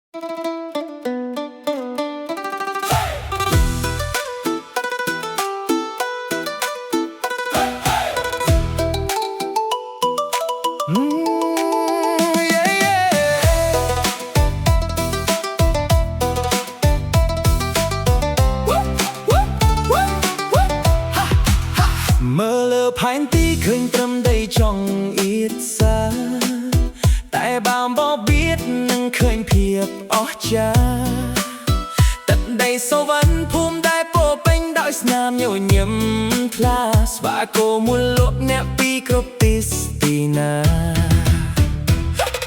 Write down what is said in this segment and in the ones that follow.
មើលលើផែនទីឃើញត្រឹមដីចង់អៀតសាតែបើបបៀតនឹងឃើញភាពអស្ចារ្យទឹកដីសវណ្ណភូមិដែលពោពេញដោយស្នាមញញឹមថ្លាស្វាគមន៍មូលលោកអ្នកពីគ្រប់ទិសទីណា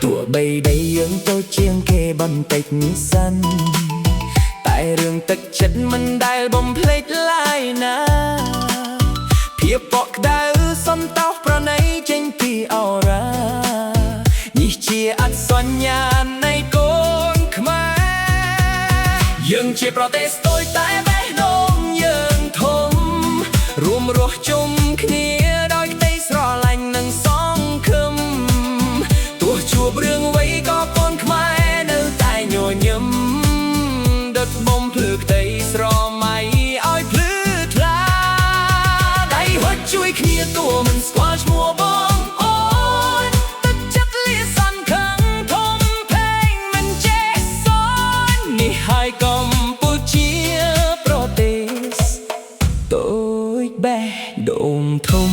ទោះបីដីយើងទៅជាងគេបន្តិចសិនតែរឿងទឹកចិត្តមិនដែលបំភ្លេចឡើយណាភាពបកក្ដៅសំតោសប្រណីចេញពីអរ៉ានេះជាអត្តសញ្ញាណនៃកូនខ្មែរយើងជាប្រទេសស្ទួយតែបេះដូងយើងធំរួមរស់ជុំគ្នាដោយក្តីស្រឡាញ់និងសង្ឃឹមទោះជួបរឿងអ្វីក៏កូនខ្មែរនៅតែញញឹមដុតបំភ្លឺក្តីស្រមៃឲ្យភ្លឺថ្លាជួយគ្នាតួមិនស្គាល់ឈ្មោះបងអូនទឹកចិត្តលាសន្ខឹងធំធេងមិនចេះសននេះហើយកម្ពុជាប្រទេសតូចបេះដូងធំ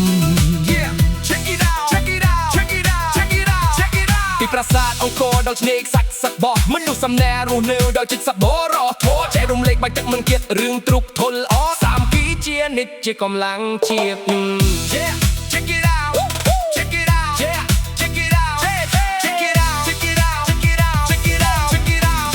Check it out Check it out Check it out Check it out Check it out ពីប្រាសាទអង្គរដល់ឆ្នេរខ្សាច់សឹកបោះមនុស្សសំណែរស់នៅដល់ចិត្តសបរោះធោចែករំលែកបាច់ទឹកមិនគៀតរឿងទ្រុកធុលអសាមគ្គីជានិច្ចជាកម្លាំងជាតិ Yeah check it out check it out yeah check it out check it out check it out check it out check it out check it out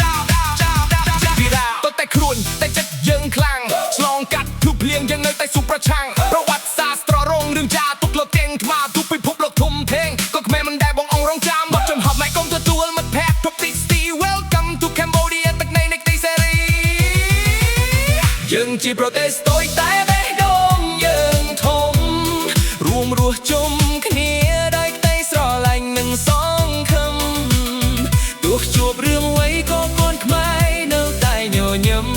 check it out តតែខ្លួនតែចិត្តយើងខ្លាំងឆ្លងកាត់ភ្លុកភ្លៀងយើងនៅតែស៊ូប្រឆាំងប្រវត្តិសាស្ត្ររងរឿងចាទុកលោកទាំងថ្មទូពិភពលោកធំធេងក៏ខ្មែរមិនដែលបងអងរងចាំបត់ចំហប់ម៉ែកុំទទួលមិត្តភ័ក្តិគ្រប់ទីស្ទី Welcome to Cambodia ទឹកនៃនៃទីសេរីយើងជាប្រទេសស្ទួយតែបេះដូងយើងធំរួមរស់ជុំគ្នាដោយក្តីស្រឡាញ់និងសង្ឃឹមទោះជួបរឿងអ្វីក៏កូនខ្មែរនៅតែញញឹម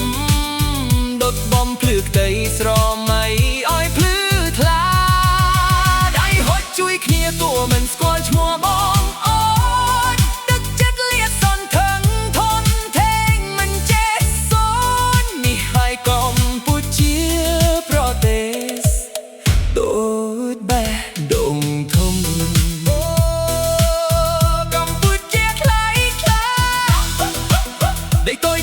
ដុតបំភ្លឺក្តីស្រមៃឲ្យភ្លឺថ្លាដៃហត់ជួយគ្នាតួមិនស្គាល់ឈ្មោះបងអូនទឹកចិត្តលាតសន្ធឹងធំធេងមិនចេះសននេះហើយកម្ពុជាប្រទេសតូចបេះដូងធំអូកម្ពុជាថ្លៃថ្លាដីតូច